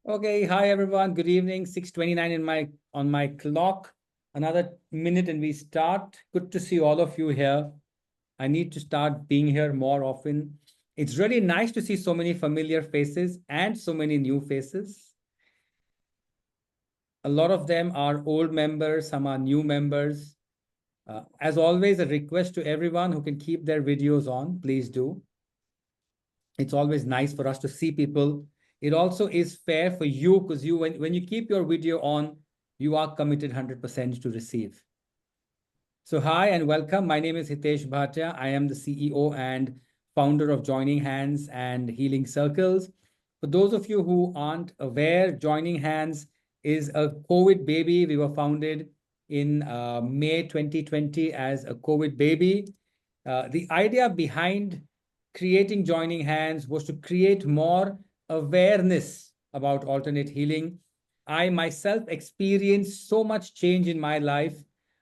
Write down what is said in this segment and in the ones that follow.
Okay, hi everyone. Good evening. 6:29 on my clock. Another minute and we start. Good to see all of you here. I need to start being here more often. It's really nice to see so many familiar faces and so many new faces. A lot of them are old members, some are new members. As always, a request to everyone who can keep their videos on, please do. It's always nice for us to see people. It also is fair for you because when you keep your video on, you are committed 100% to receive. So hi and welcome. My name is Hitesh Bhatia. I am the CEO and founder of Joining Hands and Healing Circles. For those of you who aren't aware, Joining Hands is a COVID baby. We were founded in May 2020 as a COVID baby. The idea behind creating Joining Hands was to create more awareness about alternate healing. I myself experienced so much change in my life.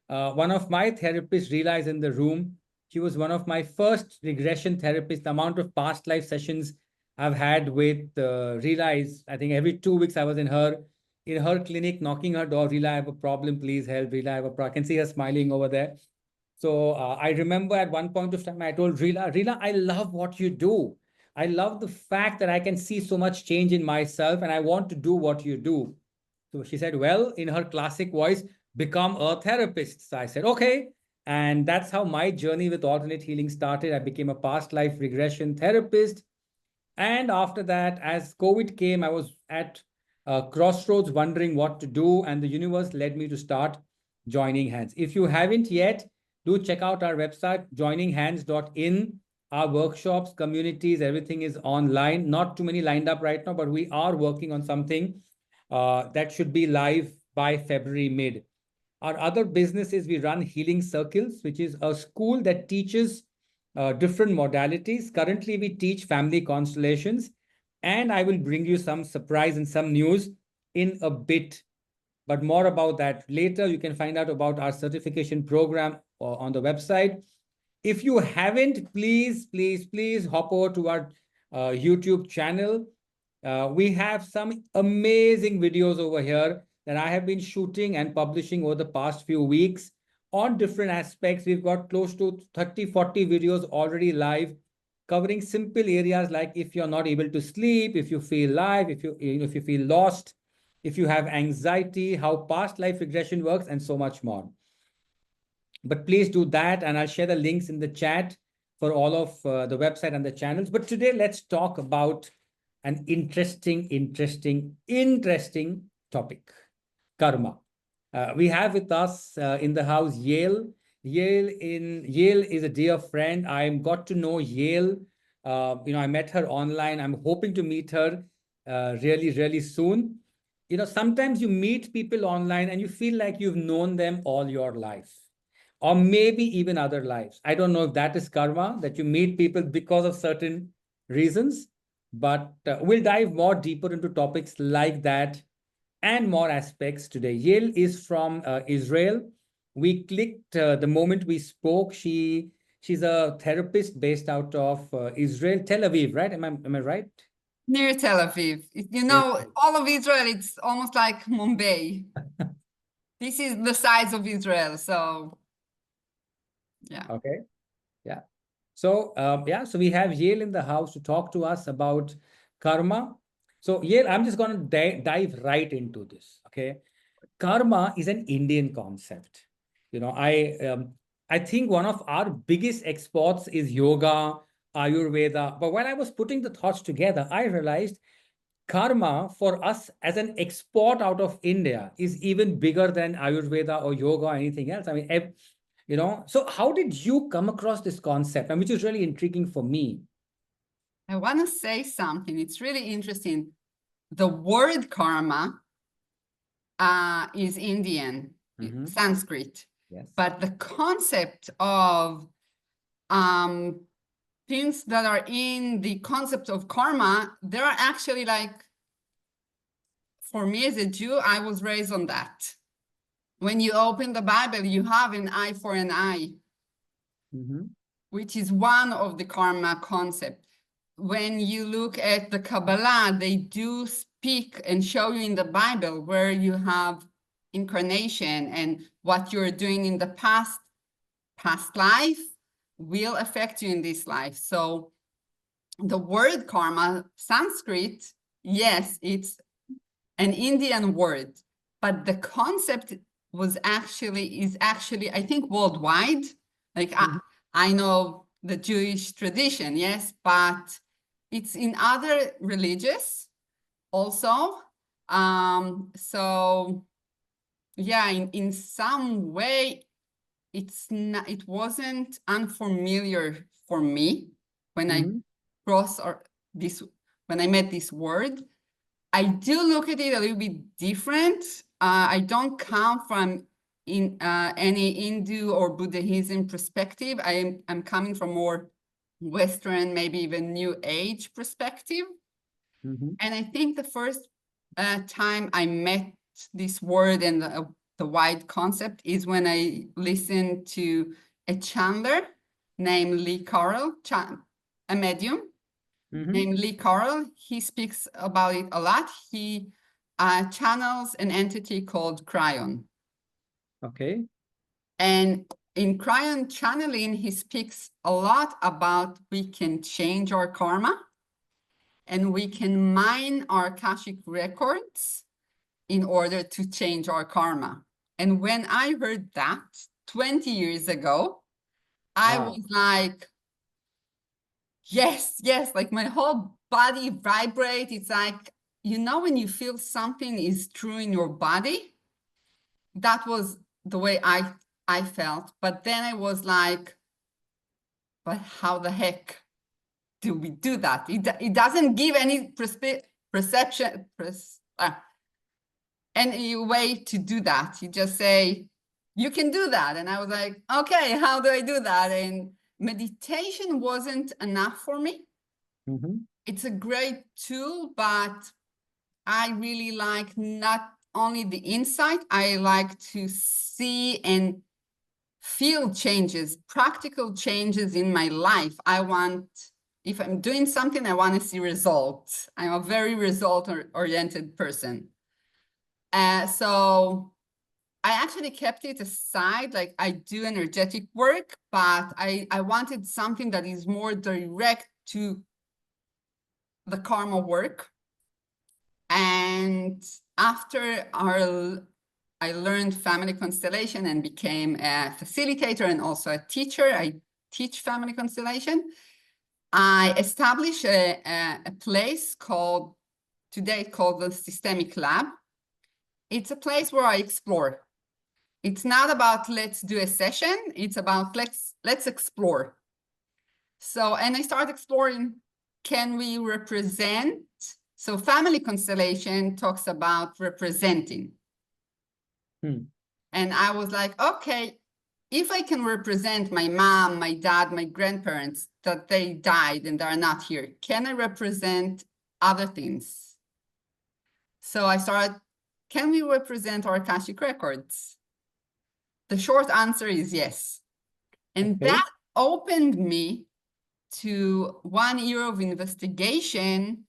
One of my therapists realized in the room, she was one of my first regression therapists. The amount of past life sessions I've had with realize, I think every 2 weeks I was in her clinic, knocking her door. Rila, I have a problem, please help. Rila, I have a problem. I can see her smiling over there. So I remember at one point of time, I told Rila, I love what you do. I love the fact that I can see so much change in myself and I want to do what you do. So she said, well, in her classic voice, become a therapist. So I said, okay. And that's how my journey with alternate healing started. I became a past life regression therapist. And after that, as COVID came, I was at crossroads wondering what to do. And the universe led me to start Joining Hands. If you haven't yet, do check out our website, joininghands.in. Our workshops, communities, everything is online. Not too many lined up right now, but we are working on something that should be live by February mid. Our other business is we run Healing Circles, which is a school that teaches different modalities. Currently, we teach family constellations, and I will bring you some surprise and some news in a bit. But more about that later. You can find out about our certification program on the website. If you haven't, please, please, please hop over to our YouTube channel. We have some amazing videos over here that I have been shooting and publishing over the past few weeks on different aspects. We've got close to 30, 40 videos already live covering simple areas like if you're not able to sleep, if you feel live, if you feel lost, if you have anxiety, how past life regression works, and so much more. But please do that, and I'll share the links in the chat for all of the website and the channels. But today, let's talk about an interesting topic, karma. We have with us in the house Yael. Yael is a dear friend. I got to know Yael. I met her online. I'm hoping to meet her really, really soon. Sometimes you meet people online and you feel like you've known them all your life, or maybe even other lives. I don't know if that is karma, that you meet people because of certain reasons, but we'll dive more deeper into topics like that and more aspects today. Yael is from Israel. We clicked the moment we spoke. She's a therapist based out of Israel, Tel Aviv, right? Am I right? Near Tel Aviv. All of Israel, it's almost like Mumbai. This is the size of Israel, so yeah. Okay. Yeah. So so we have Yael in the house to talk to us about karma. So Yael, I'm just going to dive right into this. Okay. Karma is an Indian concept. I think one of our biggest exports is yoga, Ayurveda. But when I was putting the thoughts together, I realized karma for us as an export out of India is even bigger than Ayurveda or yoga or anything else. I mean, so how did you come across this concept, and which is really intriguing for me? I want to say something. It's really interesting. The word karma is Indian, Sanskrit. Yes. But the concept of things that are in the concept of karma, they're actually like, for me as a Jew, I was raised on that. When you open the Bible, you have an eye for an eye, which is one of the karma concepts. When you look at the Kabbalah, they do speak and show you in the Bible where you have incarnation and what you're doing in the past life will affect you in this life. So the word karma, Sanskrit, yes, it's an Indian word, but the concept is actually, I think, worldwide. Like I know the Jewish tradition, yes, but it's in other religions also. So yeah, in some way, it wasn't unfamiliar for me when I when I met this word. I do look at it a little bit different. I don't come from any Hindu or Buddhism perspective. I'm coming from more Western, maybe even New Age perspective. And I think the first time I met this word and the wide concept is when I listened to a channeler named Lee Carroll, a medium named Lee Carroll. He speaks about it a lot. He channels an entity called Cryon. Okay. And in Cryon channeling, he speaks a lot about we can change our karma and we can mine our Akashic records in order to change our karma. And when I heard that 20 years ago, I was like, yes, like my whole body vibrates. It's like, you know, when you feel something is true in your body, that was the way I felt. But then I was like, but how the heck do we do that? It doesn't give any perception, any way to do that. You just say, you can do that. And I was like, okay, how do I do that? And meditation wasn't enough for me. It's a great tool, but I really like not only the insight, I like to see and feel changes, practical changes in my life. If I'm doing something, I want to see results. I'm a very result-oriented person. So I actually kept it aside, like I do energetic work, but I wanted something that is more direct to the karma work. And after I learned family constellation and became a facilitator and also a teacher. I teach family constellation. I established a place today called the Systemic Lab. It's a place where I explore. It's not about let's do a session. It's about let's explore. So, and I start exploring, can we represent? So family constellation talks about representing. And I was like, okay, if I can represent my mom, my dad, my grandparents, that they died and they're not here, can I represent other things? So I started, can we represent our Akashic records? The short answer is yes. And that opened me to 1 year of investigation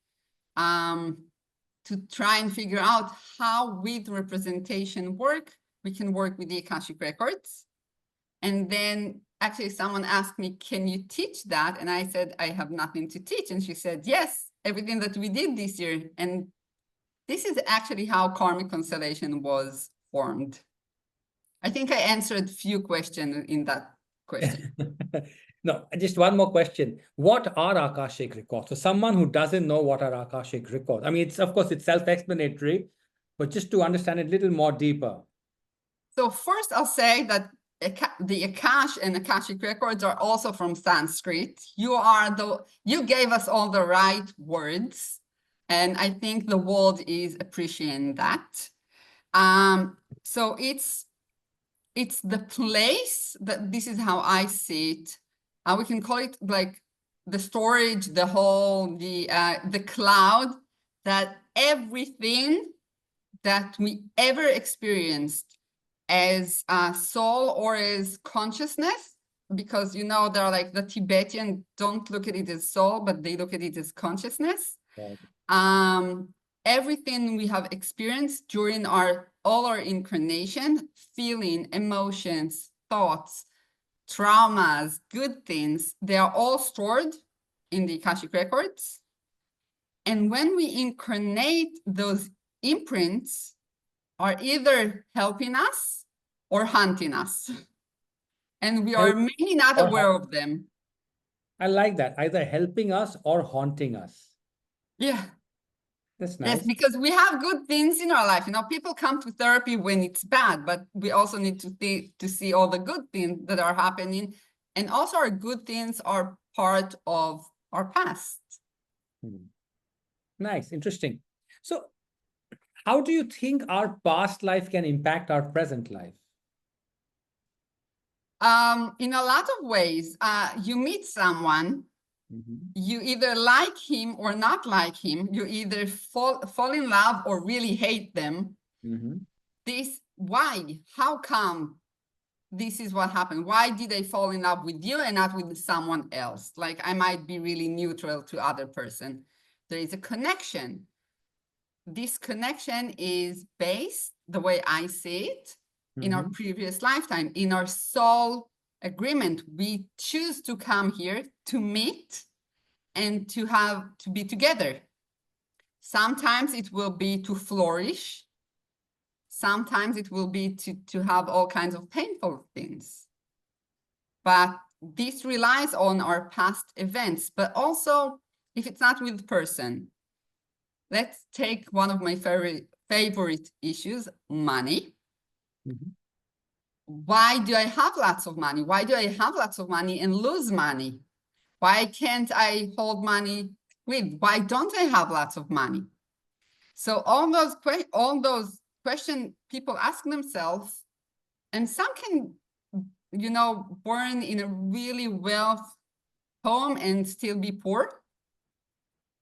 to try and figure out how with representation we can work with the Akashic records. And then actually someone asked me, can you teach that? And I said, I have nothing to teach. And she said, yes, everything that we did this year. And this is actually how Karmic Constellation was formed. I think I answered a few questions in that question. No, just one more question. What are Akashic records? So someone who doesn't know what are Akashic records, I mean, of course, it's self-explanatory, but just to understand it a little more deeper. So first I'll say that the Akash and Akashic records are also from Sanskrit. You gave us all the right words, and I think the world is appreciating that. So it's the place that, this is how I see it. We can call it like the storage, the cloud, that everything that we ever experienced as a soul or as consciousness, because you know they're like the Tibetan don't look at it as soul, but they look at it as consciousness. Right. everything we have experienced during all our incarnation, feeling, emotions, thoughts, traumas, good things, they are all stored in the Akashic records. And when we incarnate, those imprints are either helping us or haunting us. And we are maybe not aware of them. I like that. Either helping us or haunting us. Yeah. That's Yes, nice. because we have good things in our life. You know, people come to therapy when it's bad, but we also need to see all the good things that are happening. And also our good things are part of our past. Nice, interesting. So how do you think our past life can impact our present life? In a lot of ways, you meet someone, you either like him or not like him, you either fall in love or really hate them. Why? How come this is what happened? Why did I fall in love with you and not with someone else? Like I might be really neutral to other person. There is a connection. This connection is based, the way I see it, in our previous lifetime, in our soul agreement. We choose to come here to meet and to be together. Sometimes it will be to flourish. Sometimes it will be to have all kinds of painful things. But this relies on our past events, but also if it's not with person. Let's take one of my favorite issues, money. Why do I have lots of money? Why do I have lots of money and lose money? Why can't I hold money with? Why don't I have lots of money? So all those questions people ask themselves, and some can, you know, born in a really wealthy home and still be poor.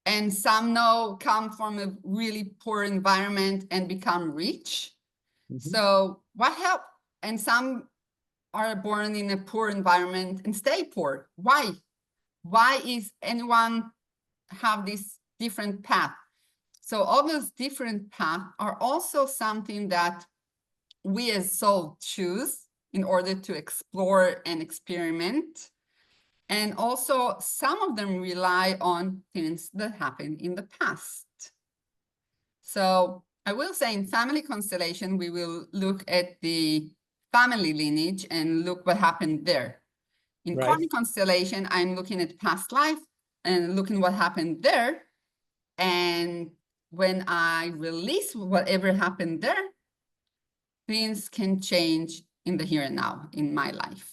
And some come from a really poor environment and become rich. So what help? And some are born in a poor environment and stay poor. Why? Why is anyone have this different path? So all those different paths are also something that we as soul choose in order to explore and experiment. And also some of them rely on things that happened in the past. So I will say in family constellation, we will look at the family lineage and look what happened there. In Karmic constellation, I'm looking at past life and looking what happened there. And when I release whatever happened there, things can change in the here and now in my life.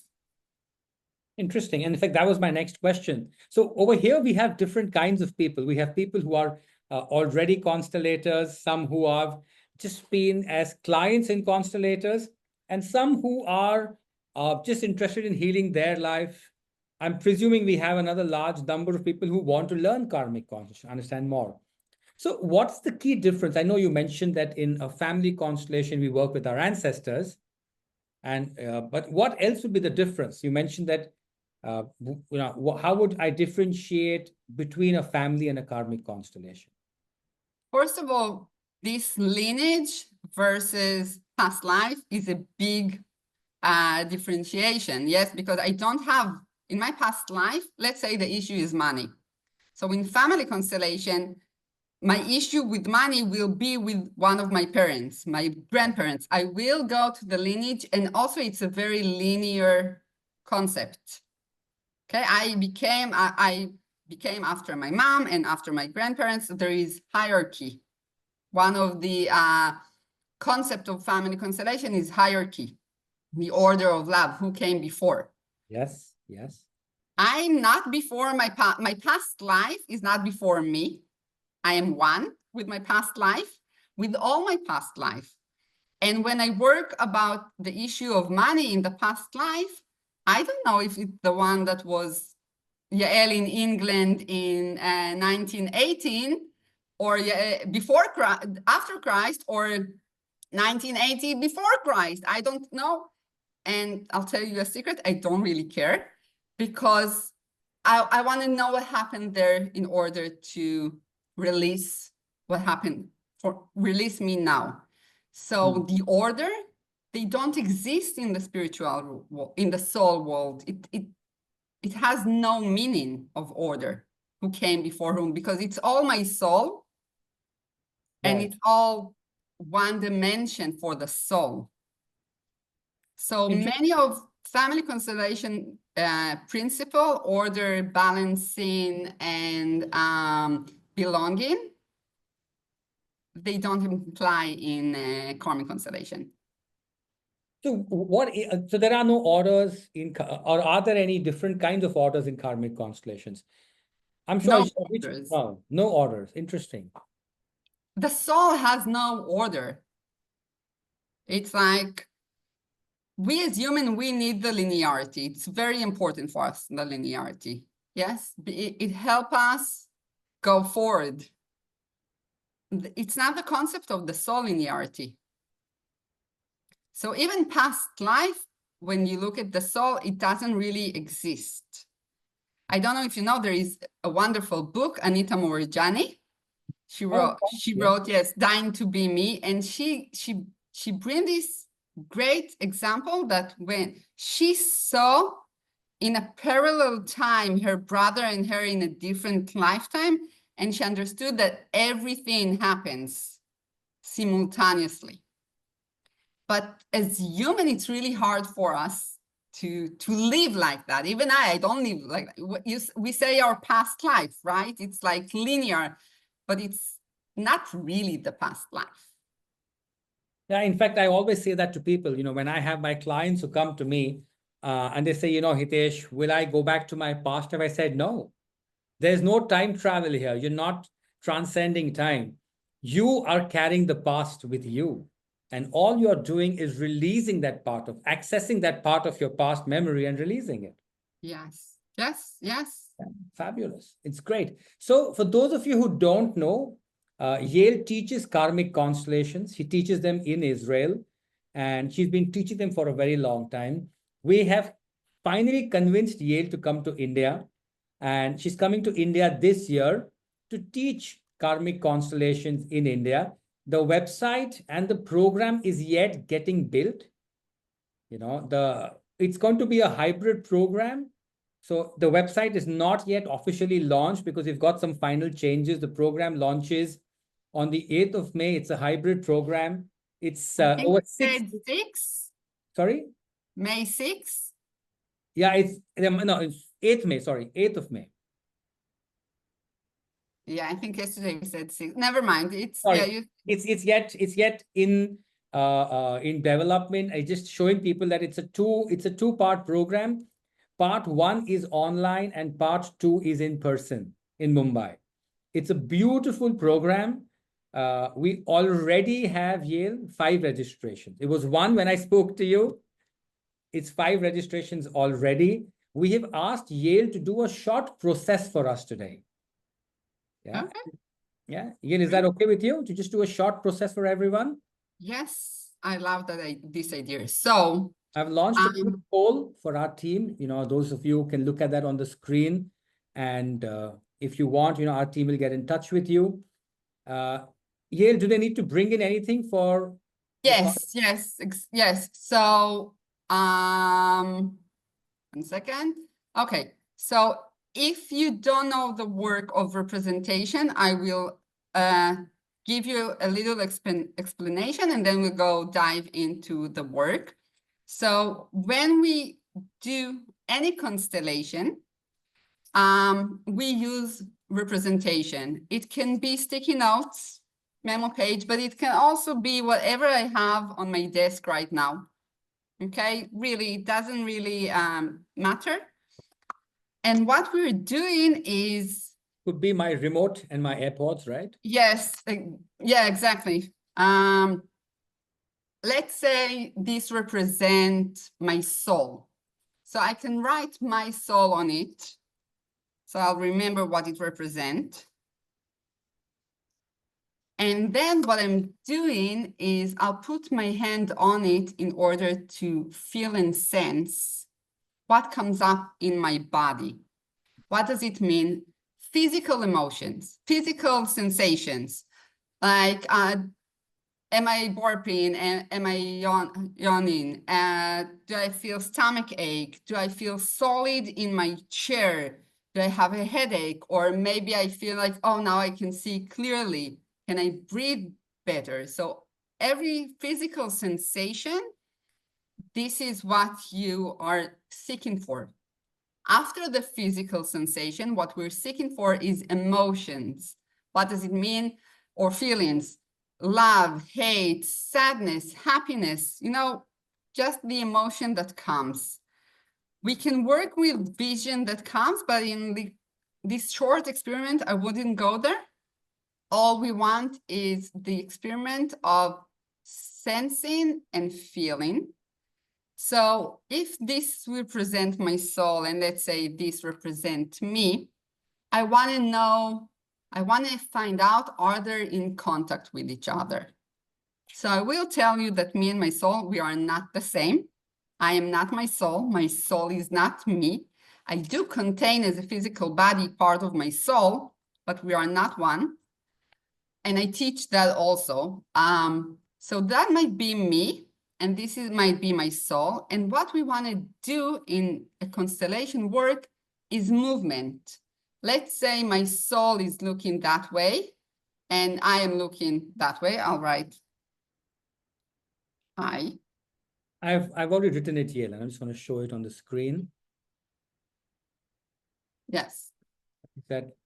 Interesting. And in fact, that was my next question. So over here, we have different kinds of people. We have people who are already constellators, some who have just been as clients in constellators, and some who are just interested in healing their life. I'm presuming we have another large number of people who want to learn karmic consciousness, understand more. So what's the key difference? I know you mentioned that in a family constellation, we work with our ancestors. And but what else would be the difference? You mentioned that, you know, how would I differentiate between a family and a karmic constellation? First of all, this lineage versus past life is a big differentiation. Yes, because I don't have, in my past life, let's say the issue is money. So in family constellation, my issue with money will be with one of my parents, my grandparents. I will go to the lineage, and also it's a very linear concept. Okay, I became after my mom and after my grandparents. There is hierarchy. One of the concept of family constellation is hierarchy, the order of love, who came before. Yes, yes. I'm not before my past life is not before me. I am one with my past life, with all my past life. And when I work about the issue of money in the past life, I don't know if it's the one that was Yael in England in 1918, or before Christ, after Christ, or 1980 before Christ. I don't know. And I'll tell you a secret, I don't really care, because I want to know what happened there in order to release what happened for release me now. So the order, they don't exist in the spiritual world, in the soul world. It has no meaning of order, who came before whom, because it's all my soul, and Right. it's all one dimension for the soul. So many of family constellation principle, order, balancing, and belonging, they don't imply in karmic constellation. So so there are no orders or are there any different kinds of orders in karmic constellations? I'm sure. No orders. No orders. Interesting. The soul has no order. It's like, we as human, we need the linearity. It's very important for us, the linearity. Yes, it helps us go forward. It's not the concept of the soul linearity. So even past life, when you look at the soul, it doesn't really exist. I don't know if you know, there is a wonderful book, Anita Moorjani. She wrote, yes, Dying to Be Me. And she brings this great example that when she saw in a parallel time her brother and her in a different lifetime, and she understood that everything happens simultaneously. But as human, it's really hard for us to live like that. Even I don't live like that. We say our past life, right? It's like linear, but it's not really the past life. Yeah, in fact, I always say that to people, when I have my clients who come to me and they say, Hitesh, will I go back to my past life? I said, no, there's no time travel here. You're not transcending time. You are carrying the past with you. And all you're doing is releasing accessing that part of your past memory and releasing it. Yes, yes, yes. Yeah, fabulous. It's great. So for those of you who don't know, Yael teaches karmic constellations. She teaches them in Israel, and she's been teaching them for a very long time. We have finally convinced Yael to come to India, and she's coming to India this year to teach karmic constellations in India. The website and the program is yet getting built. It's going to be a hybrid program. So the website is not yet officially launched because we've got some final changes. The program launches on the 8th of May. It's a hybrid program. It's over 6. Sorry? May 6th? Yeah, it's 8th May. Sorry, 8th of May. Yeah, I think yesterday we said 6. Never mind. It's it's yet in development. I just showing people that it's a two-part program. Part 1 is online and part 2 is in person in Mumbai. It's a beautiful program. We already have, Yael, 5 registrations. It was 1 when I spoke to you. It's 5 registrations already. We have asked Yael to do a short process for us today. Yeah. Okay. Yeah. Yael, is that okay with you to just do a short process for everyone? Yes, I love this idea. So I've launched a quick poll for our team. Those of you can look at that on the screen. And if you want, our team will get in touch with you. Yael, do they need to bring in anything for? Yes. So, 1 second. Okay. So if you don't know the work of representation, I will give you a little explanation, and then we'll dive into the work. So when we do any constellation, we use representation. It can be sticky notes, memo page, but it can also be whatever I have on my desk right now. Okay, really, it doesn't really matter. And what we're doing is... Could be my remote and my AirPods, right? Yes, yeah, exactly. Let's say this represents my soul. So I can write my soul on it. So I'll remember what it represents. And then what I'm doing is I'll put my hand on it in order to feel and sense what comes up in my body. What does it mean? Physical emotions, physical sensations, Like, am I burping? Am I yawning? Do I feel stomach ache? Do I feel solid in my chair? Do I have a headache? Or maybe I feel like, oh, now I can see clearly. Can I breathe better? So every physical sensation, this is what you are seeking for. After the physical sensation, what we're seeking for is emotions. What does it mean? Or feelings, love, hate, sadness, happiness, you know, just the emotion that comes. We can work with vision that comes, but in this short experiment, I wouldn't go there. All we want is the experiment of sensing and feeling. So if this represents my soul, and let's say this represents me, I want to know, I want to find out, are they in contact with each other? So I will tell you that me and my soul, we are not the same. I am not my soul is not me. I do contain as a physical body part of my soul, but we are not one. And I teach that also. So that might be me, and this might be my soul. And what we want to do in a constellation work is movement. Let's say my soul is looking that way, and I am looking that way. I'll write I. I've already written it, Yael, and I'm just going to show it on the screen. Yes.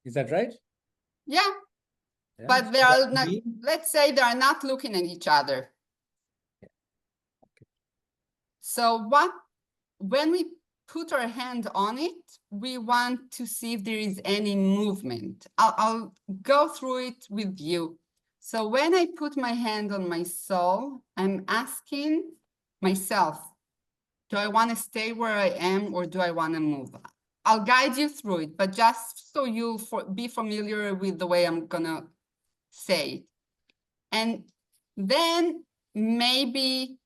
Is that right? Yeah. Yeah. But they are not, Me? let's say they are not looking at each other. Yeah. Okay. So when we put our hand on it, we want to see if there is any movement. I'll go through it with you. So when I put my hand on my soul, I'm asking myself, do I want to stay where I am or do I want to move? I'll guide you through it, but just so you'll be familiar with the way I'm gonna say it. And then maybe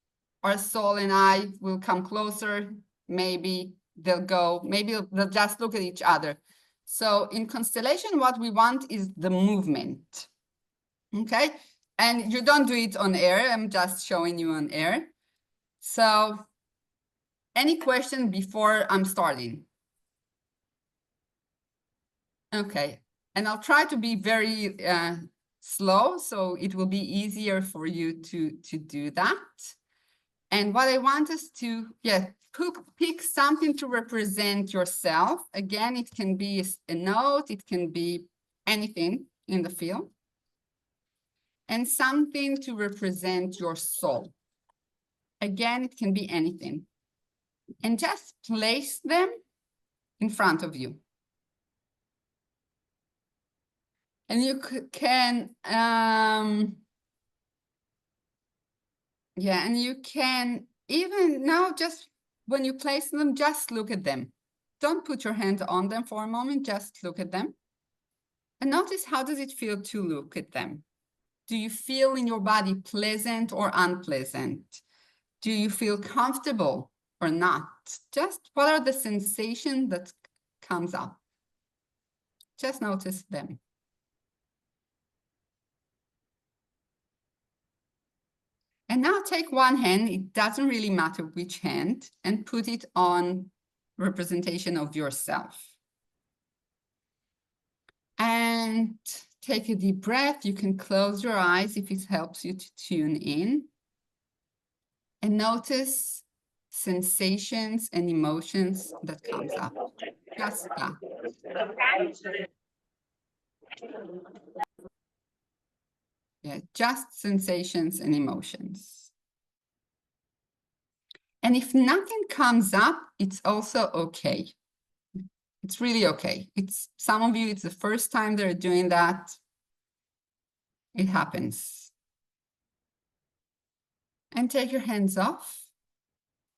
our soul and I will come closer. Maybe they'll go, maybe they'll just look at each other. So in constellation, what we want is the movement. Okay. And you don't do it on air. I'm just showing you on air. So any question before I'm starting? Okay. And I'll try to be very slow, so it will be easier for you to do that. And what I want us to, pick something to represent yourself. Again, it can be a note, it can be anything in the field. And something to represent your soul. Again, it can be anything. And just place them in front of you. And you can, and you can even now, just when you place them, just look at them. Don't put your hand on them for a moment, just look at them. And notice, how does it feel to look at them? Do you feel in your body pleasant or unpleasant? Do you feel comfortable or not? Just what are the sensations that comes up? Just notice them. And now take one hand, it doesn't really matter which hand, and put it on representation of yourself. And take a deep breath. You can close your eyes if it helps you to tune in. And notice sensations and emotions that comes up. Just that. Yeah, just sensations and emotions. And if nothing comes up, it's also okay. It's really okay. It's some of you, it's the first time they're doing that. It happens. And take your hands off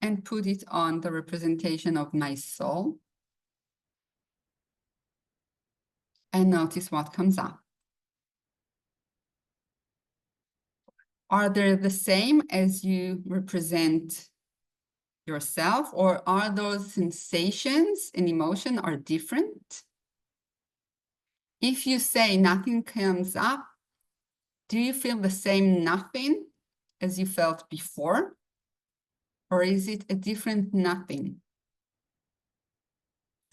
and put it on the representation of my soul. And notice what comes up. Are they the same as you represent yourself, or are those sensations and emotion are different? If you say nothing comes up, Do you feel the same nothing as you felt before? Or is it a different nothing?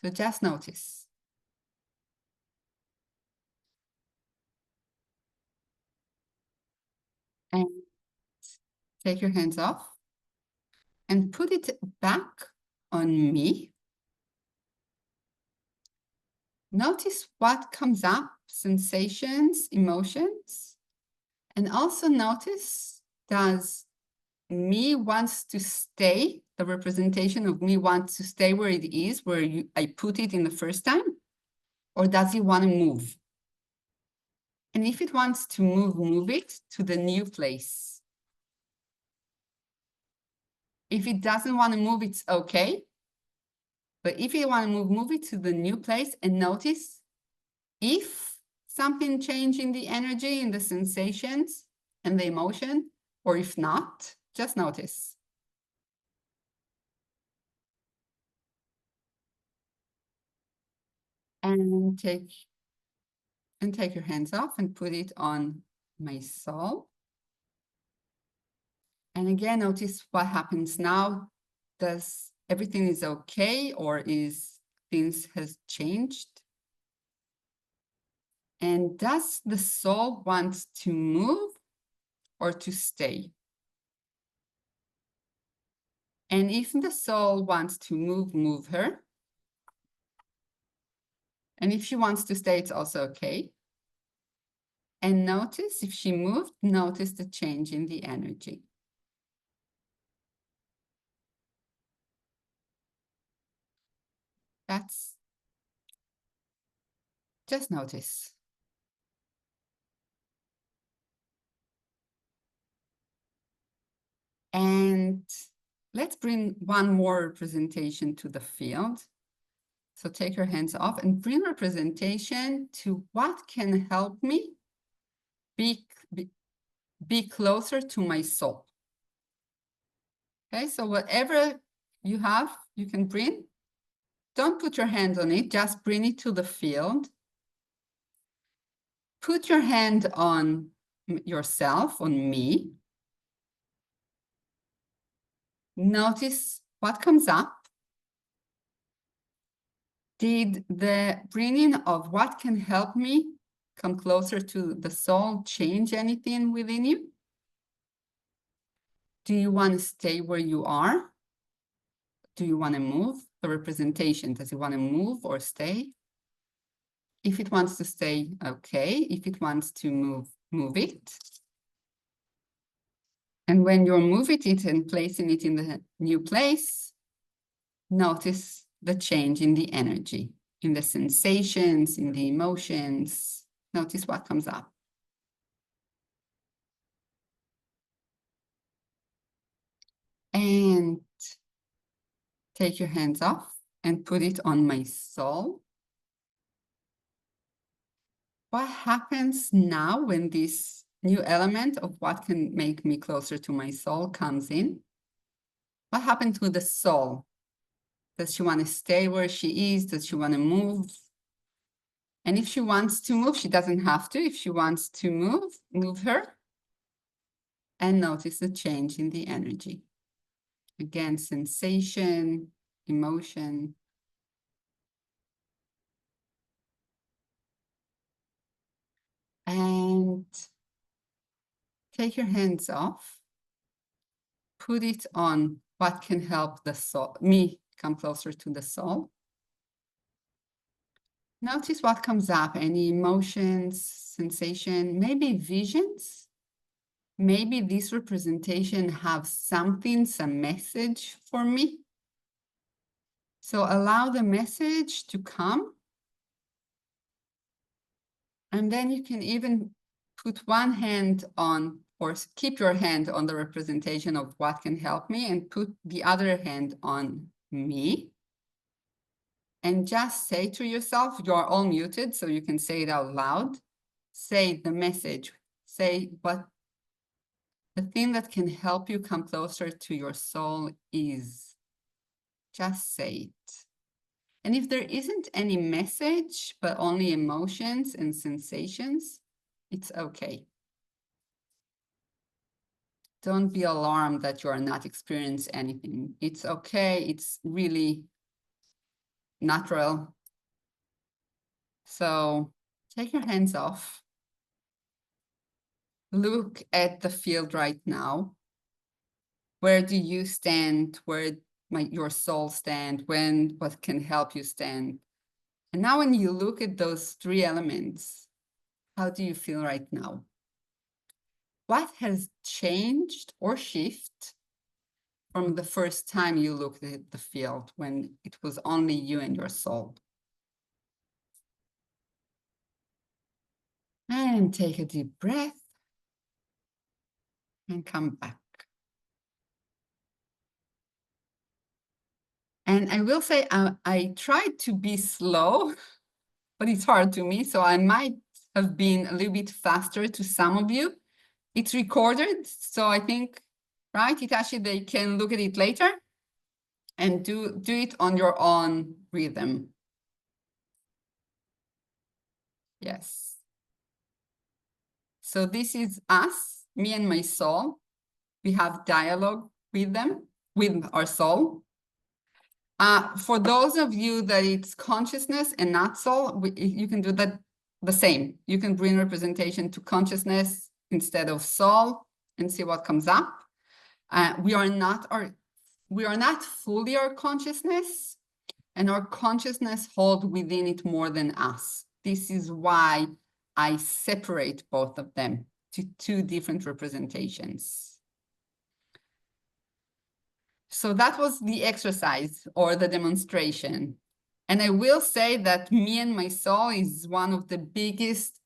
So just notice. And take your hands off and put it back on me. Notice what comes up, sensations, emotions, and also notice, does me wants to stay, the representation of me wants to stay where it is, where I put it in the first time, or does it want to move? And if it wants to move, move it to the new place. If it doesn't want to move, it's okay. But if you want to move, move it to the new place and notice if something changed in the energy, in the sensations and the emotion, or if not, just notice. And take your hands off and put it on my soul. And again, notice what happens now. Does everything is okay, or is things has changed? And does the soul want to move or to stay? And if the soul wants to move, move her. And if she wants to stay, it's also okay. And notice if she moved, notice the change in the energy. That's just notice. And let's bring one more representation to the field. So take your hands off and bring representation to what can help me be closer to my soul. Okay, so whatever you have, you can bring. Don't put your hand on it, just bring it to the field. Put your hand on yourself, on me. Notice what comes up. Did the bringing of what can help me come closer to the soul change anything within you? Do you want to stay where you are? Do you want to move? The representation, does it want to move or stay? If it wants to stay, okay. If it wants to move, move it. And when you're moving it and placing it in the new place, notice the change in the energy, in the sensations, in the emotions. Notice what comes up. And take your hands off and put it on my soul. What happens now when this new element of what can make me closer to my soul comes in? What happened to the soul? Does she want to stay where she is? Does she want to move? And if she wants to move, she doesn't have to. If she wants to move, move her. And notice the change in the energy. Again, sensation, emotion. And take your hands off. Put it on what can help the soul, me come closer to the soul. Notice what comes up, any emotions, sensation, maybe visions. Maybe this representation has something, some message for me. So allow the message to come. And then you can even put one hand on, or keep your hand on the representation of what can help me, and put the other hand on me. And just say to yourself, you're all muted, so you can say it out loud. Say the message, say what the thing that can help you come closer to your soul is. Just say it. And if there isn't any message, but only emotions and sensations, it's okay. Don't be alarmed that you are not experiencing anything. It's okay. It's really natural. So take your hands off. Look at the field right now. Where do you stand? Where might your soul stand? What can help you stand? And now when you look at those three elements, how do you feel right now? What has changed or shifted from the first time you looked at the field when it was only you and your soul? And take a deep breath and come back. And I will say, I tried to be slow, but it's hard to me. So I might have been a little bit faster to some of you. It's recorded. So I think, right, Hitachi, they can look at it later and do it on your own rhythm. Yes. So this is us, me and my soul. We have dialogue with them, with our soul. For those of you that it's consciousness and not soul, you can do that the same. You can bring representation to consciousness instead of soul and see what comes up. We are not fully our consciousness, and our consciousness holds within it more than us. This is why I separate both of them to two different representations. So that was the exercise or the demonstration. And I will say that me and my soul is one of the biggest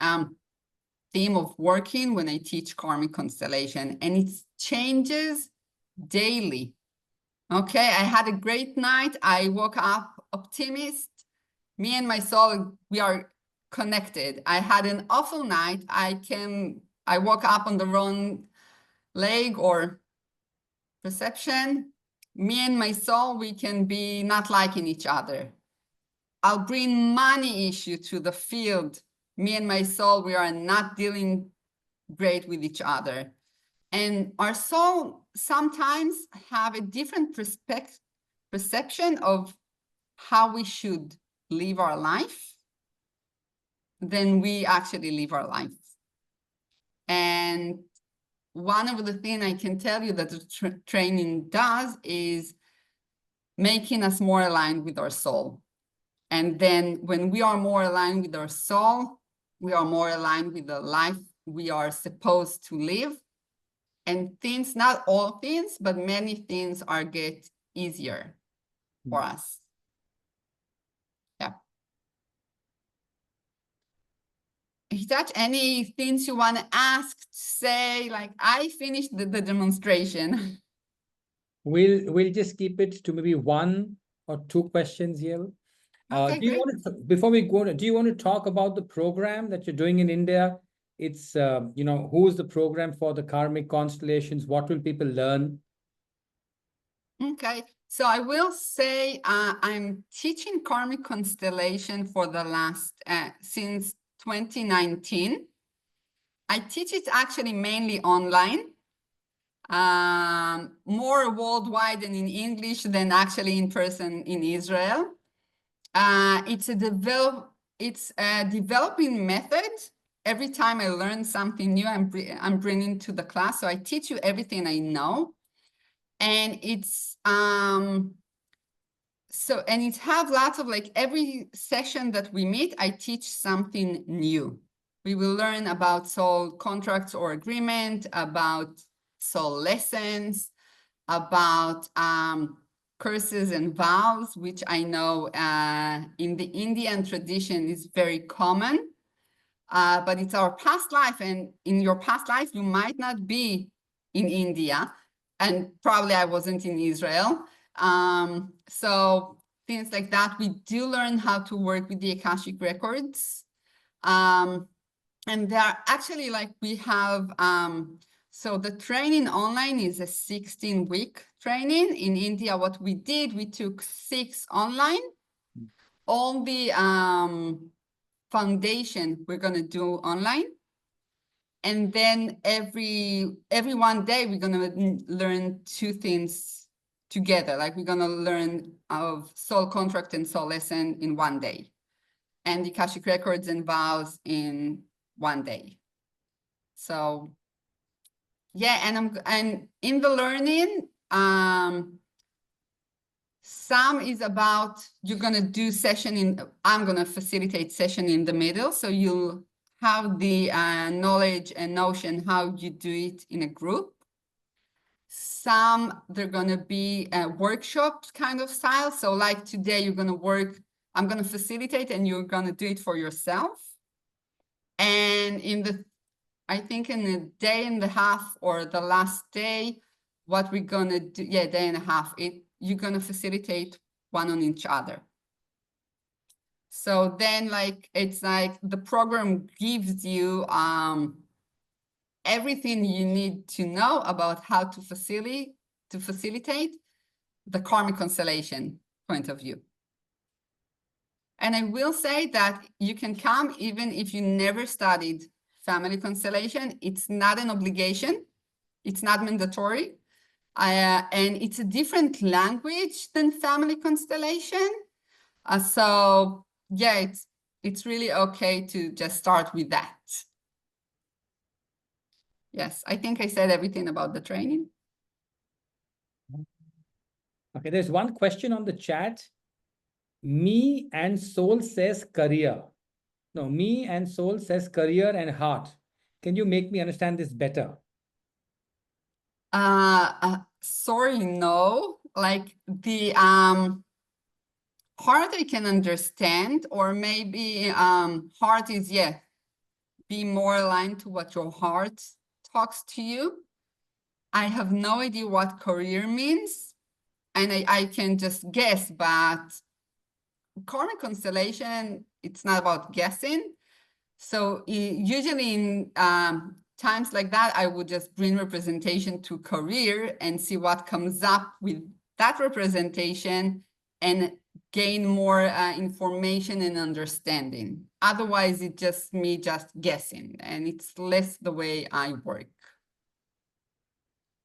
theme of working when I teach Karmic constellation, and it changes daily. Okay, I had a great night. I woke up optimist. Me and my soul, we are connected. I had an awful night. I woke up on the wrong leg or perception. Me and my soul, we can be not liking each other. I'll bring money issue to the field. Me and my soul, we are not dealing great with each other. And our soul sometimes have a different perception of how we should live our life than we actually live our life. And one of the things I can tell you that the training does is making us more aligned with our soul. And then when we are more aligned with our soul, we are more aligned with the life we are supposed to live. And things, not all things, but many things get easier for us. Yeah. Hitachi, any things you want to ask, say, like I finished the demonstration. We'll just keep it to maybe one or two questions here. Okay, Do you great. want to, before we go, do you want to talk about the program that you're doing in India? It's, who's the program for the Karmic Constellations? What will people learn? Okay, so I will say I'm teaching Karmic Constellation for the last, since 2019. I teach it actually mainly online, more worldwide and in English than actually in person in Israel. It's a developing method. Every time I learn something new, I'm bringing to the class. So I teach you everything I know. And it's and it have lots of, like, every session that we meet, I teach something new. We will learn about soul contracts or agreement, about soul lessons, about curses and vows, which I know in the Indian tradition is very common, but it's our past life, and in your past life, you might not be in India, and probably I wasn't in Israel. So things like that. We do learn how to work with the Akashic records. And there are actually, like, we have, so the training online is a 16-week training. In India, what we did, we took 6 online. All the foundation we're going to do online. And then every 1 day, we're going to learn 2 things together. Like we're going to learn of soul contract and soul lesson in 1 day, and the Akashic records and vows in 1 day. So yeah, and in the learning, some is about you're gonna do session I'm gonna facilitate session in the middle, so you'll have the knowledge and notion how you do it in a group. Some they're gonna be workshops kind of style. So like today you're gonna work, I'm gonna facilitate and you're gonna do it for yourself. And I think in a day and a half or the last day, what we're gonna do, yeah, day and a half, you're gonna facilitate one on each other. So then it's like the program gives you everything you need to know about how to facilitate the karmic constellation point of view. And I will say that you can come even if you never studied family constellation. It's not an obligation. It's not mandatory. And it's a different language than family constellation. So yeah, it's really okay to just start with that. Yes, I think I said everything about the training. Okay, there's one question on the chat. Me and soul says career. No, me and soul says career and heart. Can you make me understand this better? Sorry, no. Like the heart I can understand, or maybe heart is, yeah, be more aligned to what your heart talks to you. I have no idea what career means, and I can just guess, but karmic constellation, it's not about guessing. So usually in times like that, I would just bring representation to career and see what comes up with that representation and gain more information and understanding. Otherwise, it's just me just guessing, and it's less the way I work.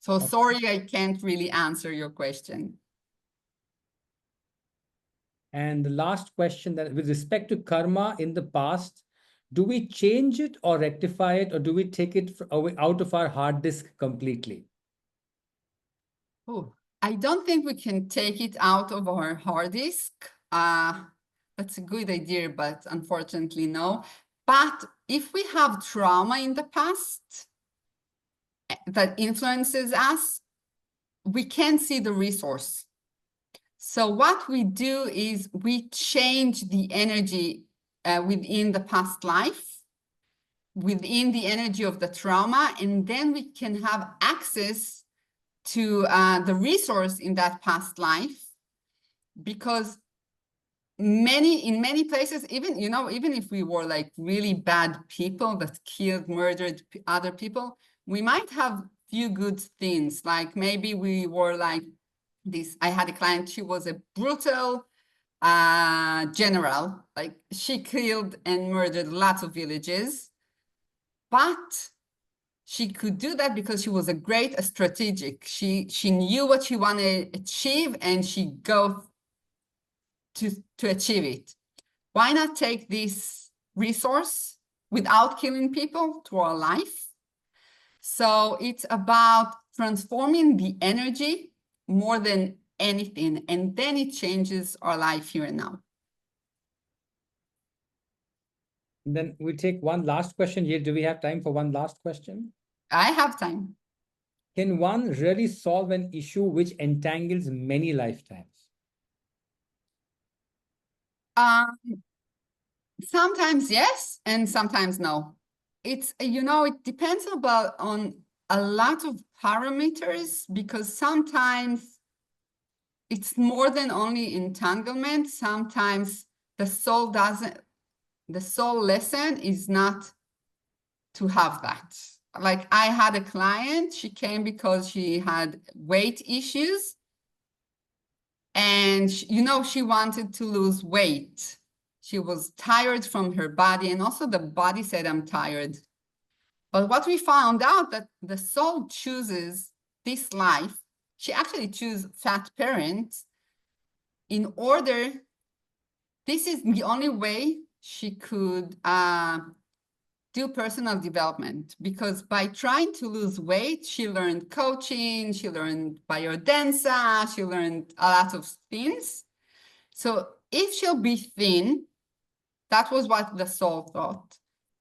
So sorry, I can't really answer your question. And the last question, that with respect to karma in the past, do we change it or rectify it, or do we take it out of our hard disk completely? Oh, I don't think we can take it out of our hard disk. That's a good idea, but unfortunately, no. But if we have trauma in the past that influences us, we can see the resource. So what we do is we change the energy within the past life, within the energy of the trauma, and then we can have access to the resource in that past life. Because in many places, even if we were like really bad people that killed, murdered other people, we might have few good things. Like maybe we were like this. I had a client, she was a brutal general, like she killed and murdered lots of villages, but she could do that because she was a great strategic. She knew what she wanted to achieve, and she go to achieve it. Why not take this resource without killing people to our life? So it's about transforming the energy more than anything, and then it changes our life here and now. And then we take one last question here. Do we have time for one last question? I have time. Can one really solve an issue which entangles many lifetimes? Sometimes yes, and sometimes no. It's, it depends on a lot of parameters, because sometimes it's more than only entanglement. Sometimes the soul lesson is not to have that. Like I had a client, she came because she had weight issues, and she wanted to lose weight. She was tired from her body, and also the body said, I'm tired. But what we found out that the soul chooses this life. She actually chooses fat parents in order, this is the only way she could do personal development, because by trying to lose weight, she learned coaching, she learned biodanza, she learned a lot of things. So if she'll be thin, that was what the soul thought.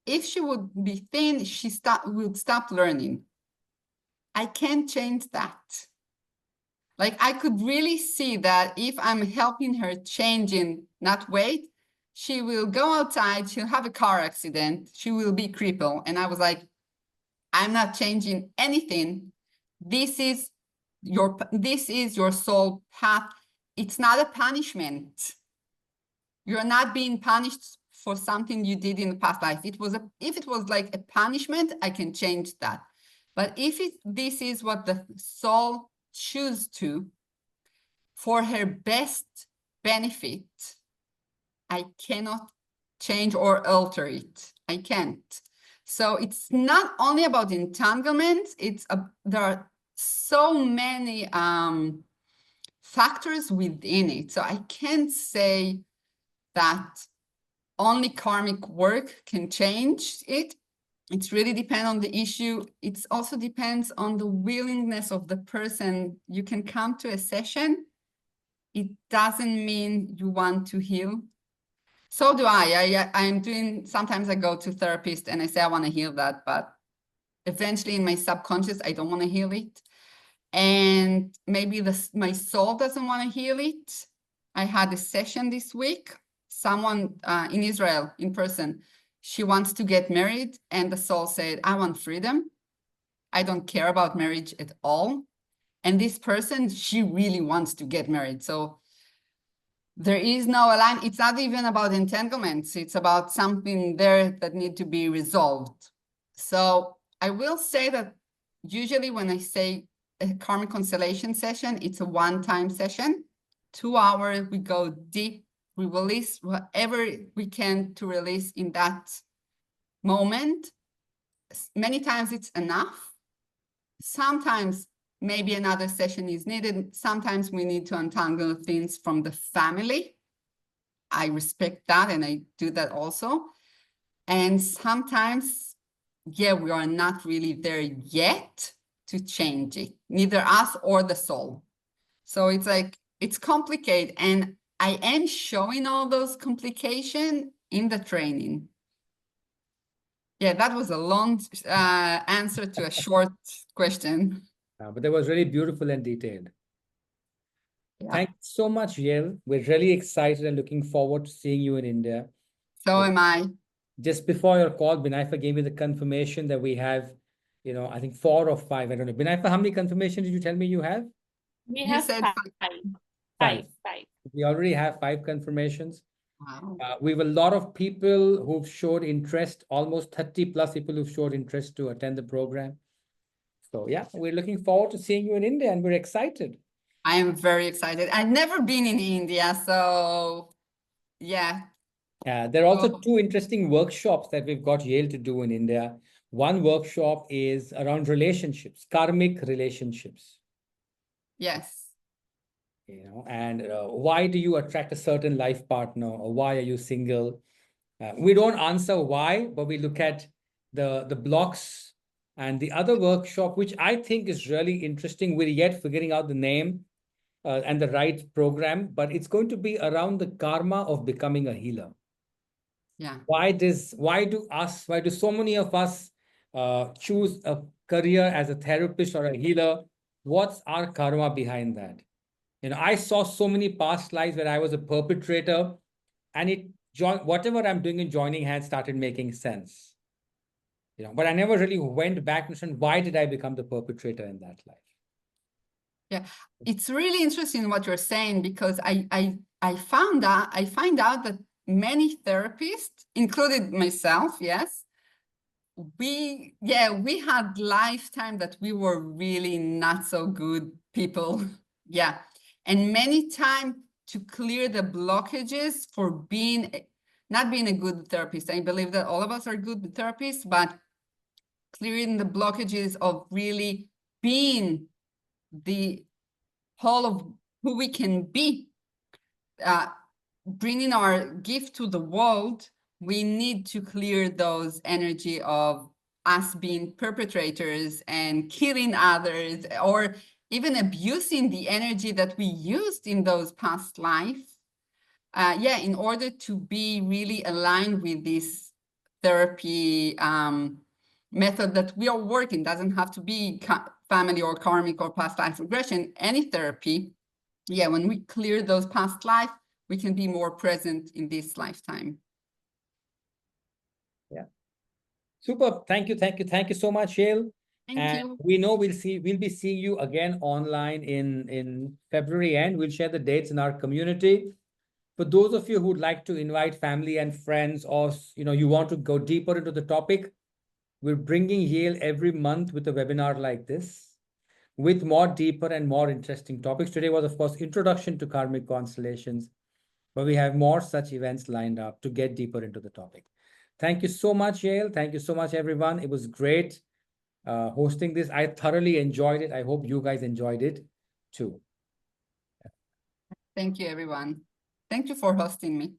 If she would be thin, she would stop learning. I can't change that. Like, I could really see that if I'm helping her change in not weight, she will go outside, she'll have a car accident, she will be crippled. And I was like, I'm not changing anything. This is your soul path. It's not a punishment. You're not being punished for something you did in the past life. If it was like a punishment, I can change that. But if this is what the soul choose to, for her best benefit, I cannot change or alter it. I can't. So it's not only about entanglement. There are so many factors within it. So I can't say that only karmic work can change it. It really depends on the issue. It also depends on the willingness of the person. You can come to a session. It doesn't mean you want to heal. So do I. I'm doing, sometimes I go to therapist and I say I want to heal that, but eventually in my subconscious, I don't want to heal it. And maybe my soul doesn't want to heal it. I had a session this week, someone in Israel in person, she wants to get married, and the soul said, I want freedom. I don't care about marriage at all. And this person, she really wants to get married. So there is no alignment. It's not even about entanglements. It's about something there that need to be resolved. So I will say that usually when I say a karmic constellation session, it's a one-time session, 2 hours, we go deep, we release whatever we can to release in that moment. Many times it's enough. Sometimes maybe another session is needed. Sometimes we need to untangle things from the family. I respect that, and I do that also. And sometimes, yeah, we are not really there yet to change it, neither us or the soul. So it's like, it's complicated. And I am showing all those complications in the training. Yeah, that was a long answer to a short question. But that was really beautiful and detailed. Yeah. Thank you so much, Yael. We're really excited and looking forward to seeing you in India. So am I. Just before your call, Binaifa gave me the confirmation that we have, I think 4 or 5. I don't know. Binaifa, how many confirmations did you tell me you have? We You have said five. We already have 5 confirmations. Wow. We have a lot of people who've showed interest, almost 30 plus people who've showed interest to attend the program. So yeah, we're looking forward to seeing you in India, and we're excited. I am very excited. I've never been in India, so yeah. There are also 2 interesting workshops that we've got Yael to do in India. One workshop is around relationships, karmic relationships. Yes. And why do you attract a certain life partner, or why are you single? We don't answer why, but we look at the blocks. And the other workshop, which I think is really interesting, we're yet figuring out the name and the right program, but it's going to be around the karma of becoming a healer. Yeah. Why do so many of us choose a career as a therapist or a healer? What's our karma behind that? I saw so many past lives where I was a perpetrator, and whatever I'm doing in joining hands started making sense. But I never really went back and said, why did I become the perpetrator in that life? Yeah, it's really interesting what you're saying, because I find out that many therapists, included myself, yes, we had lifetime that we were really not so good people. Yeah. And many times to clear the blockages for not being a good therapist. I believe that all of us are good therapists, but clearing the blockages of really being the whole of who we can be, bringing our gift to the world, we need to clear those energy of us being perpetrators and killing others, or even abusing the energy that we used in those past lives. Yeah, in order to be really aligned with this therapy method that we are working, doesn't have to be family or karmic or past life regression, any therapy. Yeah, when we clear those past life, we can be more present in this lifetime. Yeah. Super. Thank you. Thank you. Thank you so much, Yael. Thank you. We know we'll be seeing you again online in February end. We'll share the dates in our community. For those of you who'd like to invite family and friends, or you want to go deeper into the topic, we're bringing Yael every month with a webinar like this, with more deeper and more interesting topics. Today was, of course, introduction to karmic constellations, but we have more such events lined up to get deeper into the topic. Thank you so much, Yael. Thank you so much, everyone. It was great hosting this. I thoroughly enjoyed it. I hope you guys enjoyed it too. Thank you, everyone. Thank you for hosting me.